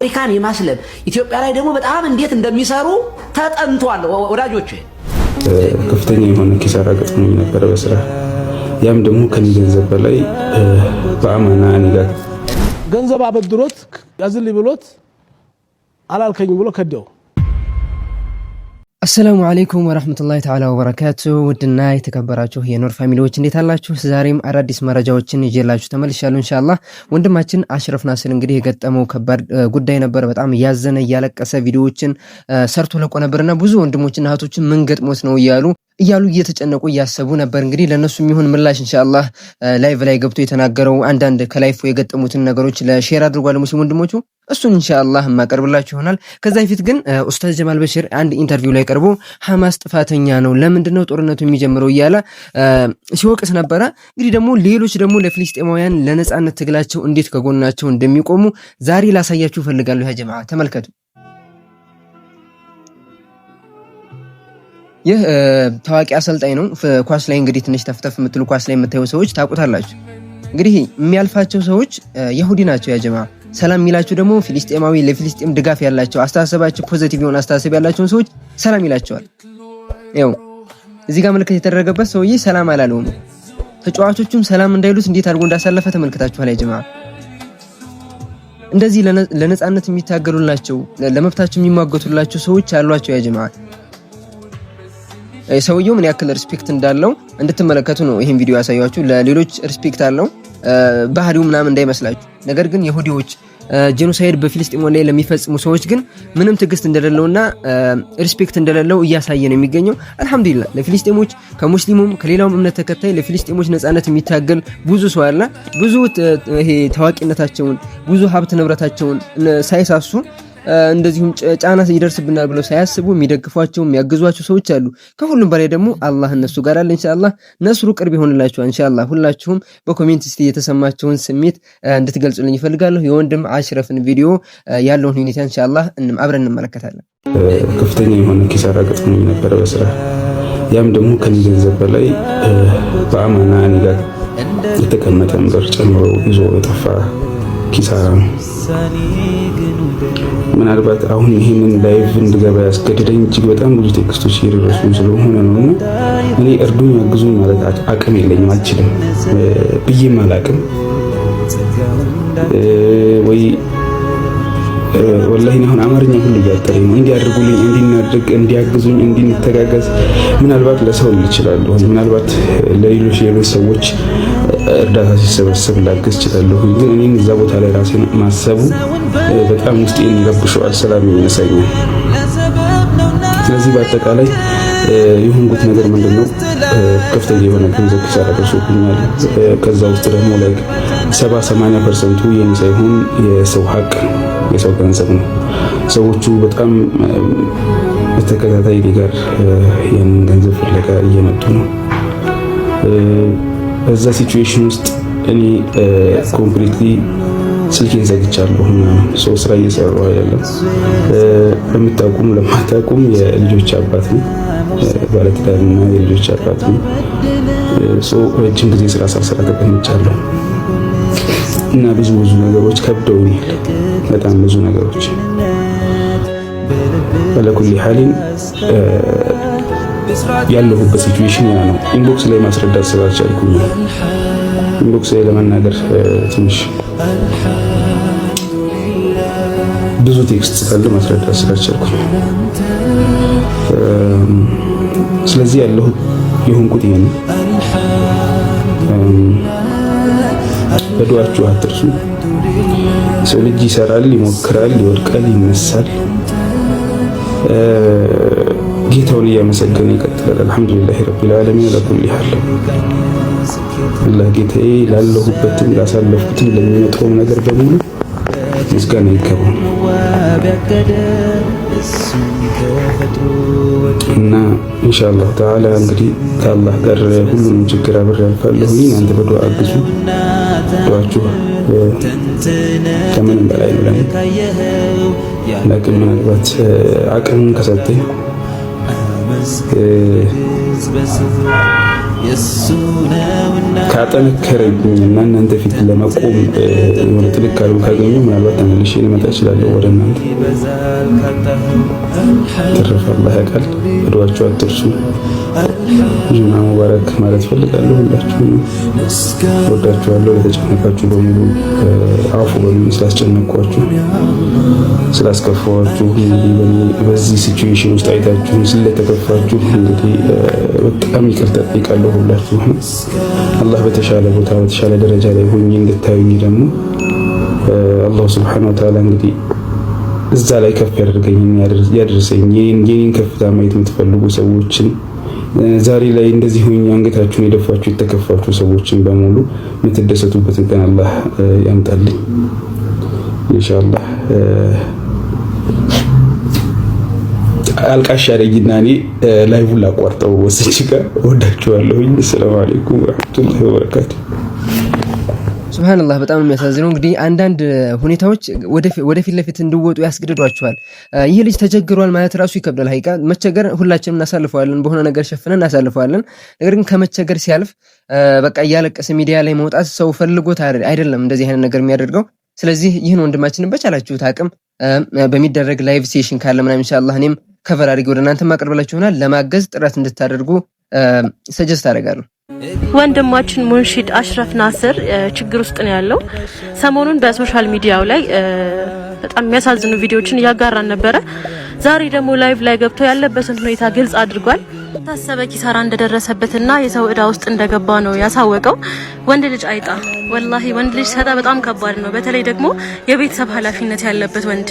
አፍሪካን የማስለም ኢትዮጵያ ላይ ደግሞ በጣም እንዴት እንደሚሰሩ ተጠንቷል ወዳጆች። ከፍተኛ የሆነ ኪሳራ ገጥሞኝ ነበር በስራ ያም ደግሞ ከገንዘብ በላይ በአማና እኔ ጋር ገንዘብ አበድሮት ያዝልኝ ብሎት አላልከኝ ብሎ ከደው። السلام عليكم ورحمة الله تعالى وبركاته ودنا يتكبراችሁ የኖር ፋሚሊዎች እንዴት አላችሁ? ዛሬም አዳዲስ መረጃዎችን ይዤላችሁ ተመልሻለሁ ኢንሻአላህ። ወንድማችን አሽረፍ ናስር እንግዲህ የገጠመው ከባድ ጉዳይ ነበር። በጣም ያዘነ ያለቀሰ ቪዲዮዎችን ሰርቶ ለቆ ነበርና ብዙ ወንድሞችና እህቶችን ምን ገጥሞት ነው እያሉ እየተጨነቁ እያሰቡ ነበር። እንግዲህ ለነሱ የሚሆን ምላሽ ኢንሻአላህ ላይቭ ላይ ገብቶ የተናገረው አንዳንድ ከላይፉ የገጠሙትን ነገሮች ለሼር አድርጓል ሙስሊም ወንድሞቹ። እሱን ኢንሻአላህ ማቀርብላችሁ ይሆናል። ከዛ በፊት ግን ኡስታዝ ጀማል በሽር አንድ ኢንተርቪው ላይ ቀርቦ ሐማስ ጥፋተኛ ነው ለምንድነው ጦርነቱ የሚጀምረው እያለ ሲወቅስ ነበረ። እንግዲህ ደግሞ ሌሎች ደግሞ ለፍልስጤማውያን ለነጻነት ትግላቸው እንዴት ከጎናቸው እንደሚቆሙ ዛሬ ላሳያችሁ ፈልጋለሁ። ያ ጀማዓ ተመልከቱ። ይህ ታዋቂ አሰልጣኝ ነው። ኳስ ላይ እንግዲህ ትንሽ ተፍተፍ የምትሉ ኳስ ላይ የምታዩ ሰዎች ታውቁታላችሁ። እንግዲህ የሚያልፋቸው ሰዎች ይሁዲ ናቸው። ያ ጀማዓ ሰላም የሚላቸው ደግሞ ፍልስጤማዊ ለፍልስጤም ድጋፍ ያላቸው አስተሳሰባቸው ፖዚቲቭ የሆነ አስተሳሰብ ያላቸውን ሰዎች ሰላም ይላቸዋል። ያው እዚህ ጋር መልእክት የተደረገበት ሰውዬ ሰላም አላለውም። ተጫዋቾቹም ሰላም እንዳይሉት እንዴት አድርጎ እንዳሳለፈ ተመልክታችኋል። ያ ጀማዓ እንደዚህ ለነጻነት የሚታገሉላቸው ለመብታቸው የሚሟገቱላቸው ሰዎች አሏቸው። ያ ጀማዓ ሰውየው ምን ያክል ሪስፔክት እንዳለው እንድትመለከቱ ነው ይሄን ቪዲዮ ያሳያችሁ። ለሌሎች ሪስፔክት አለው ባህሪው ምናምን እንዳይመስላችሁ። ነገር ግን ይሁዲዎች ጄኖሳይድ በፍልስጤም ላይ ለሚፈጽሙ ሰዎች ግን ምንም ትግስት እንደሌለውና ሪስፔክት እንደሌለው እያሳየ ነው የሚገኘው። አልহামዱሊላህ ለፍልስጤሞች ከሙስሊሙም ከሌላውም እምነት ተከታይ ለፍልስጤሞች ነጻነት የሚታገል ብዙ ሰው አለ። ብዙ ይሄ ታዋቂነታቸውን ብዙ ሀብት ንብረታቸውን ሳይሳሱ እንደዚሁም ጫና ይደርስብናል ብለው ሳያስቡ የሚደግፏቸው የሚያግዟቸው ሰዎች አሉ። ከሁሉም በላይ ደግሞ አላህ እነሱ ጋር አለ። ኢንሻአላህ ነስሩ ቅርብ ይሆንላችሁ ኢንሻአላህ። ሁላችሁም በኮሜንት እስቲ የተሰማችሁን ስሜት እንድትገልጹልኝ ይፈልጋለሁ። የወንድም አሽረፍን ቪዲዮ ያለውን ሁኔታ ኢንሻአላህ አብረን እንመለከታለን። ከፍተኛ የሆነ ኪሳራ ገጥሞኝ ነበር በስራ ያም ደግሞ ከገንዘብ በላይ በአማና እኔ ጋር የተቀመጠ ብር ጨምሮ ይዞ የጠፋ ኪሳራ ነው። ምናልባት አሁን ይሄንን ላይቭ እንድገባ ያስገደደኝ እጅግ በጣም ብዙ ቴክስቶች እየደረሱኝ ስለሆነ ነውና እኔ እርዱኝ አግዙኝ ማለት አቅም የለኝም፣ አልችልም ብዬም አላቅም ወይ ወላሂ አሁን አማርኛ ሁሉ እያጠረኝ ነው። እንዲያደርጉልኝ እንዲናደርግ እንዲያግዙኝ እንድንተጋገዝ ምናልባት ለሰው ይችላልሁ፣ ምናልባት ለሌሎች ሰዎች እርዳታ ሲሰበሰብ ላገዝ ይችላልሁ። ግን እኔ እዛ ቦታ ላይ ራሴን ማሰቡ በጣም ውስጤን ይረብሸዋል፣ ሰላም ይነሳኛል። ስለዚህ በአጠቃላይ የሆንኩት ነገር ምንድነው ከፍተኛ የሆነ ገንዘብ ኪሳራ ደርሶብኛል። ከዛ ውስጥ ደግሞ ላይ 70-80% የኔ ሳይሆን የሰው ሀቅ የሰው ገንዘብ ነው። ሰዎቹ በጣም በተከታታይ ጋር ያን ገንዘብ ፍለጋ እየመጡ ነው። በዛ ሲቹዌሽን ውስጥ እኔ ኮምፕሊትሊ ስልኬን ዘግቻለሁ። ሰው ስራ እየሰራሁ አይደለም። ለምታውቁም ለማታውቁም የልጆች አባት ነው፣ ባለትዳርና የልጆች አባት ነው። ረጅም ጊዜ ስራ ሳልሰራ ተቀምጫለሁ እና ብዙ ነገሮች ከብደውኛል፣ በጣም ብዙ ነገሮች። በለኩል ሐሊን ያለሁበት ሲቹዌሽን ያ ነው። ኢንቦክስ ላይ ማስረዳት ስላልቻልኩኝ ኢንቦክስ ላይ ለመናገር ትንሽ ብዙ ቴክስት ካለ ማስረዳት ስላልቻልኩኝ፣ ስለዚህ ያለሁት የሆንኩት ይሄ ነው። በዱዓችሁ አትርሱ። ሰው ልጅ ይሰራል፣ ይሞክራል፣ ይወድቃል፣ ይነሳል። ጌታውን እያመሰገነ ይቀጥላል። አልহামዱሊላሂ ረቢል ዓለሚን ለኩል ሐል። አላህ ጌታዬ ላለሁበትም ላሳለፍኩትም ለሚመጣው ነገር በሙሉ ምስጋና ይገባው እና ኢንሻአላህ ተዓላ እንግዲህ ከአላህ ጋር ሁሉንም ችግር አብሬ አልፋለሁ። እናንተ በዱዓ አግዙ። ዱዓችሁ ከምንም በላይ ነው ለኔ። ለكن ምናልባት አቅም ከሰጠኝ ካጠነከረኝና እናንተ ፊት ለመቆም ወደ ጥንካሬው ካገኘ ምናልባት ተመልሼ ልመጣ እችላለሁ ወደ እናንተ። ተረፈ አላህ ያውቃል። በዱዓችሁ አትርሱ። ጁማ ሙባረክ ማለት ፈልጋለሁ። ሁላችሁም ወዳችኋለሁ። ለተጨነቃችሁ በሙሉ አፉ በሉኝ፣ ስላስጨነቅኳችሁ ስላስከፋኋችሁ፣ በዚህ ሲቹዌሽን ውስጥ አይታችሁ ስለተከፋችሁ እንግዲህ በጣም ይቅርታ ጠይቃለሁ ሁላችሁም። አላህ በተሻለ ቦታ በተሻለ ደረጃ ላይ ሆኜ እንድታዩኝ ደግሞ አላህ ሱብሓነሁ ወተዓላ እንግዲህ እዛ ላይ ከፍ ያደርገኝ ያደርሰኝ። የኔን ከፍታ ማየት የምትፈልጉ ሰዎችን ዛሬ ላይ እንደዚህ ሆኜ አንገታችሁን የደፋችሁ የተከፋችሁ ሰዎችን በሙሉ የምትደሰቱበትን ቀን አላህ ያምጣልኝ ኢንሻአላህ። አልቃሽ ያረጊና እኔ ላይቭን ላቋርጠው ወስጄ ጋር ወዳችኋለሁ። ሰላም አለይኩም ወራህመቱላሂ ወበረካቱ። ሱብሃንአላህ በጣም የሚያሳዝነው እንግዲህ አንዳንድ ሁኔታዎች ወደፊት ለፊት እንዲወጡ ያስገድዷቸዋል። ይህ ልጅ ተቸግሯል ማለት ራሱ ይከብዳል። ሀቂቃ መቸገር ሁላችንም እናሳልፈዋለን፣ በሆነ ነገር ሸፍነን እናሳልፈዋለን። ነገር ግን ከመቸገር ሲያልፍ በቃ እያለቀሰ ሚዲያ ላይ መውጣት ሰው ፈልጎት አይደለም እንደዚህ አይነት ነገር የሚያደርገው። ስለዚህ ይህን ወንድማችንን በቻላችሁት አቅም በሚደረግ ላይቭ ሴሽን ካለ ምናምን ኢንሻአላህ እኔም ከቨር አድርጌ ወደ እናንተ ማቅረብላችሁ ይሆናል። ለማገዝ ጥረት እንድታደርጉ ሰጀስት አደርጋለሁ። ወንድማችን ሙንሺድ አሽረፍ ናስር ችግር ውስጥ ነው ያለው። ሰሞኑን በሶሻል ሚዲያው ላይ በጣም የሚያሳዝኑ ቪዲዮዎችን እያጋራን ነበረ። ዛሬ ደግሞ ላይቭ ላይ ገብቶ ያለበትን ሁኔታ ግልጽ አድርጓል። ታሰበ ኪሳራ እንደደረሰበትና የሰው እዳ ውስጥ እንደገባ ነው ያሳወቀው። ወንድ ልጅ አይጣ ወላሂ ወንድ ልጅ ሰዳ በጣም ከባድ ነው። በተለይ ደግሞ የቤተሰብ ኃላፊነት ያለበት ወንድ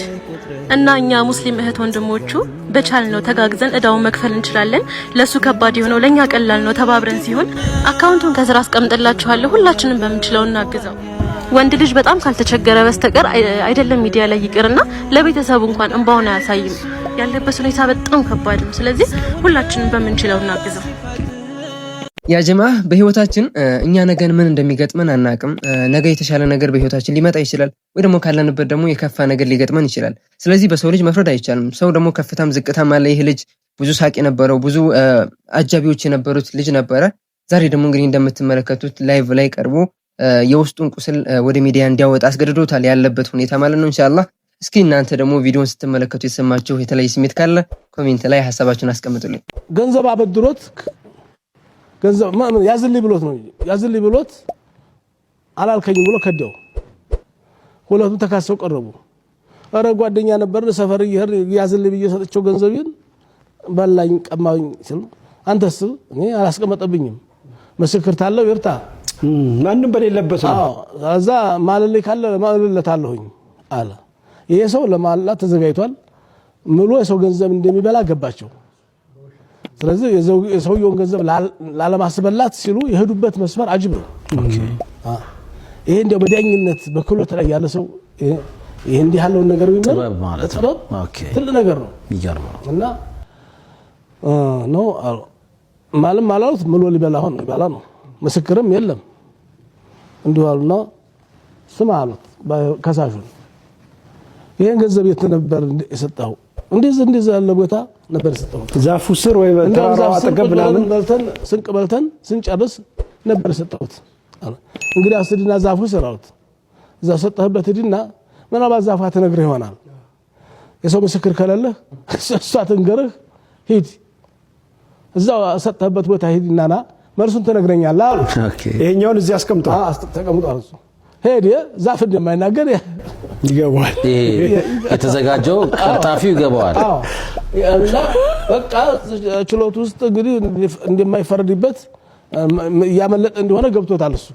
እና እኛ ሙስሊም እህት ወንድሞቹ በቻልነው ተጋግዘን እዳውን መክፈል እንችላለን። ለሱ ከባድ የሆነው ለኛ ቀላል ነው። ተባብረን ሲሆን አካውንቱን ከስራ አስቀምጥላችኋለሁ። ሁላችንም በምንችለው እናግዘው። ወንድ ልጅ በጣም ካልተቸገረ በስተቀር አይደለም ሚዲያ ላይ ይቅርና ለቤተሰቡ እንኳን እንባውን አያሳይም። ያለበት ሁኔታ በጣም ከባድ ነው። ስለዚህ ሁላችንም በምንችለው እናግዘው። ያ ጀማዓ በህይወታችን እኛ ነገን ምን እንደሚገጥመን አናቅም። ነገ የተሻለ ነገር በህይወታችን ሊመጣ ይችላል፣ ወይ ደግሞ ካለንበት ደግሞ የከፋ ነገር ሊገጥመን ይችላል። ስለዚህ በሰው ልጅ መፍረድ አይቻልም። ሰው ደግሞ ከፍታም ዝቅታም አለ። ይህ ልጅ ብዙ ሳቅ የነበረው ብዙ አጃቢዎች የነበሩት ልጅ ነበረ። ዛሬ ደግሞ እንግዲህ እንደምትመለከቱት ላይቭ ላይ ቀርቦ የውስጡን ቁስል ወደ ሚዲያ እንዲያወጣ አስገድዶታል ያለበት ሁኔታ ማለት ነው። ኢንሻአላህ እስኪ እናንተ ደግሞ ቪዲዮን ስትመለከቱ የተሰማችሁ የተለየ ስሜት ካለ ኮሜንት ላይ ሐሳባችሁን አስቀምጡልኝ። ገንዘብ አበድሮት ገንዘብ ያዝልኝ ብሎት ነው ያዝልኝ ብሎት አላልከኝ ብሎ ከደው። ሁለቱም ተካሰው ቀረቡ። አረ ጓደኛ ነበር ሰፈር ይሄር ያዝልኝ ብዬ ሰጥቼው ገንዘብን በላኝ ቀማኝ ሲል አንተስ እኔ አላስቀመጠብኝም መስክር ታለው ይርታ ማንንም በሌለበት ነው አዛ ማለልኝ ካለ ማለለታለሁኝ አለ። ይሄ ሰው ለማላ ተዘጋጅቷል። ምሎ የሰው ገንዘብ እንደሚበላ ገባቸው። ስለዚህ የሰውየውን ገንዘብ ላለማስበላት ሲሉ የሄዱበት መስመር አጅብ ነው። ይሄ እንደው በዳኝነት በክሎት ላይ ያለ ሰው ይሄ እንዲህ ያለውን ነገር ቢመር ማለት ነው። ትልቅ ነገር ነው ይገርማል። እና ነው ማለም አላሉት ምሎ ሊበላ ሆነ ይበላ ነው። ምስክርም የለም እንዲሁ አሉና ስማ አሉት ከሳሹን ይሄን ገንዘብ የት ነበር የሰጠው? እንደዚህ ያለ ቦታ ነበር የሰጠው። ዛፉ ስር ወይ በተራራው አጠገብ ምናምን ስንቅ በልተን ስንጨርስ ነበር የሰጠሁት አለ። እንግዲህ አስድና ዛፉ ስር አሉት። እዛ ሰጠህበት ሂድና ምናልባት ዛፏ ትነግርህ ይሆናል። የሰው ምስክር ከሌለህ እሷ ትንገርህ ሂድ። እዛው ሰጠህበት ቦታ ሂድና ና መልሱን ትነግረኛለህ አሉ። ይሄኛውን እዚህ አስቀምጧል ተቀምጧል። ሄደ ዛፍ እንደማይናገር ይገባዋል። የተዘጋጀው ቀርጣፊው ይገባዋል። እና በቃ ችሎት ውስጥ እንግዲህ እንደማይፈረድበት ያመለጠ እንደሆነ ገብቶታል። እሱ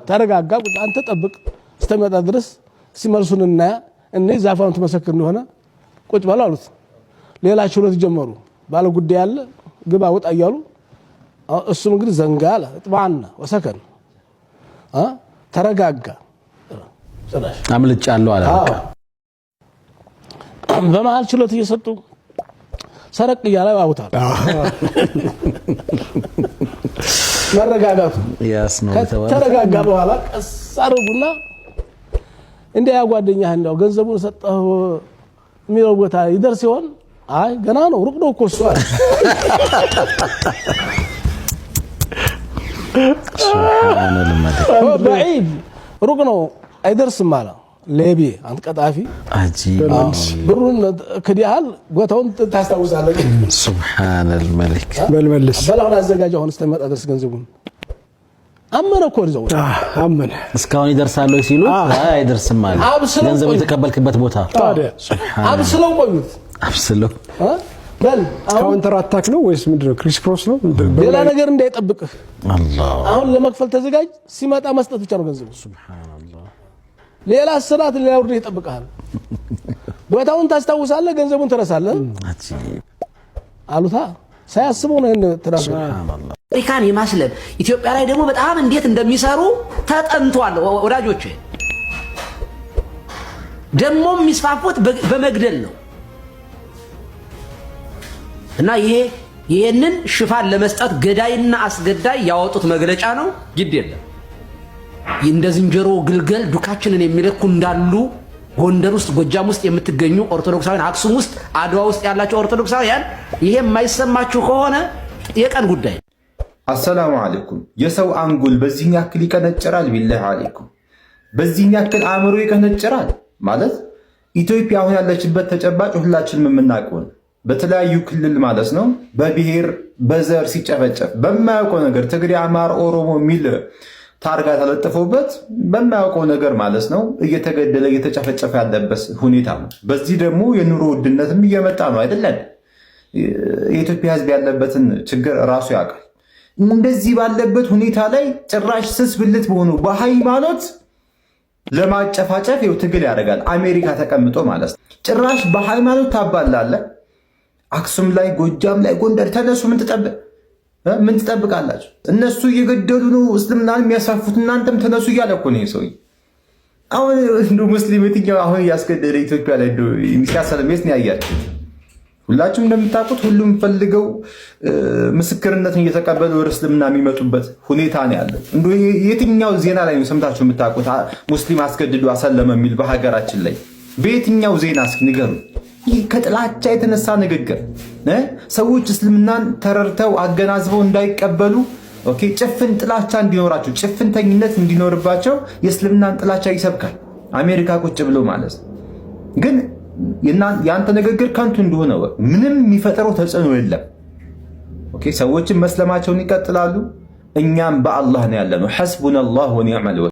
ተረጋጋ። አንተ ጠብቅ እስከሚመጣ ድረስ ሲመልሱን እና እኔ ዛፋውን ተመሰክር እንደሆነ ቁጭ በል አሉት። ሌላ ችሎት ጀመሩ። ባለ ጉዳይ ያለ ግባ ወጣ እያሉ እሱም እንግዲህ ዘንጋ አለ። ጥባና ወሰከን ተረጋጋ። አምልጫለሁ አለ። በመሃል ችሎት እየሰጡ ሰረቅ እያለ ያውታል። መረጋጋቱ ተረጋጋ። በኋላ ቀስ አድርጉና እንደ ያ ጓደኛህ እንደው ገንዘቡን ሰጠው የሚለው ቦታ ይደርስ ይሆን? አይ ገና ነው ሩቅ ነው እኮ እሱ አለ። بعيد ሩቅ ነው አይደርስም አለ ሌቢ አንተ ቀጣፊ አጂብ ብሩን ከዲያል ቦታውን ታስታውሳለህ ሱብሃነል መሊክ በልበልስ በላውን አዘጋጀው አሁን እስከመጣ ድረስ ገንዘቡን አመነ እኮ ይዘው አመነ እስካሁን ይደርሳል ወይ ሲሉ አይደርስም አለ ገንዘቡ የተቀበልክበት ቦታ ታዲያ አብስለው ቆዩት አብስለው በል ካውንተር አታክ ነው ወይስ ምንድነው ክሪስ ክሮስ ነው ሌላ ነገር እንዳይጠብቅህ አላህ አሁን ለመክፈል ተዘጋጅ ሲመጣ መስጠት ብቻ ነው ገንዘቡ ሱብሃንአላህ ሌላ ስራት ሌላ ወርድ ይጠብቃል ቦታውን ታስታውሳለህ ገንዘቡን ትረሳለህ አጂብ አሉታ ሳያስበው ነው ተራሱ ሱብሃንአላህ አፍሪካን የማስለብ ኢትዮጵያ ላይ ደግሞ በጣም እንዴት እንደሚሰሩ ተጠንቷል ወዳጆቼ ደግሞ የሚስፋፉት በመግደል ነው እና ይሄንን ሽፋን ለመስጠት ገዳይና አስገዳይ ያወጡት መግለጫ ነው ግድ የለም እንደ ዝንጀሮ ግልገል ዱካችንን የሚለኩ እንዳሉ ጎንደር ውስጥ ጎጃም ውስጥ የምትገኙ ኦርቶዶክሳውያን አክሱም ውስጥ አድዋ ውስጥ ያላችሁ ኦርቶዶክሳውያን ይሄ የማይሰማችሁ ከሆነ የቀን ጉዳይ አሰላሙ አለይኩም የሰው አንጎል በዚህ ያክል ይቀነጭራል ቢላህ አለይኩም በዚህ ያክል አእምሮ ይቀነጭራል ማለት ኢትዮጵያ አሁን ያለችበት ተጨባጭ ሁላችንም የምናውቀው በተለያዩ ክልል ማለት ነው በብሔር በዘር ሲጨፈጨፍ በማያውቀው ነገር ትግሬ አማራ ኦሮሞ ሚል ታርጋ ተለጥፎበት በማያውቀው ነገር ማለት ነው እየተገደለ እየተጨፈጨፈ ያለበት ሁኔታ ነው በዚህ ደግሞ የኑሮ ውድነትም እየመጣ ነው አይደለም የኢትዮጵያ ሕዝብ ያለበትን ችግር ራሱ ያውቃል እንደዚህ ባለበት ሁኔታ ላይ ጭራሽ ስስ ብልት በሆኑ በሃይማኖት ለማጨፋጨፍ ይው ትግል ያደርጋል አሜሪካ ተቀምጦ ማለት ነው ጭራሽ በሃይማኖት ታባላለ አክሱም ላይ ጎጃም ላይ ጎንደር ተነሱ ምን ትጠብቃላችሁ እነሱ እየገደሉ ነው እስልምናን የሚያሳፉት እናንተም ተነሱ እያለ እኮ ነው ሰው አሁን እንደ ሙስሊም የትኛው አሁን ያስገደለ ኢትዮጵያ ላይ የሚያሰለም የት ነው ያያችሁ ሁላችሁም እንደምታውቁት ሁሉም ፈልገው ምስክርነትን እየተቀበሉ ወደ እስልምና የሚመጡበት ሁኔታ ነው ያለው እንደ የትኛው ዜና ላይ ነው ሰምታችሁ የምታውቁት ሙስሊም አስገድዶ አሰለመ የሚል በሀገራችን ላይ በየትኛው ዜና እስኪ ንገሩ ከጥላቻ የተነሳ ንግግር ሰዎች እስልምናን ተረርተው አገናዝበው እንዳይቀበሉ ኦኬ ጭፍን ጥላቻ እንዲኖራቸው ጭፍንተኝነት እንዲኖርባቸው የእስልምናን ጥላቻ ይሰብካል አሜሪካ ቁጭ ብሎ ማለት ግን ያንተ ንግግር ከንቱ እንደሆነ ምንም የሚፈጠረው ተጽዕኖ የለም ኦኬ ሰዎችን መስለማቸውን ይቀጥላሉ እኛም በአላህ ነው ያለነው ሐስቡነላህ ወኒዕመል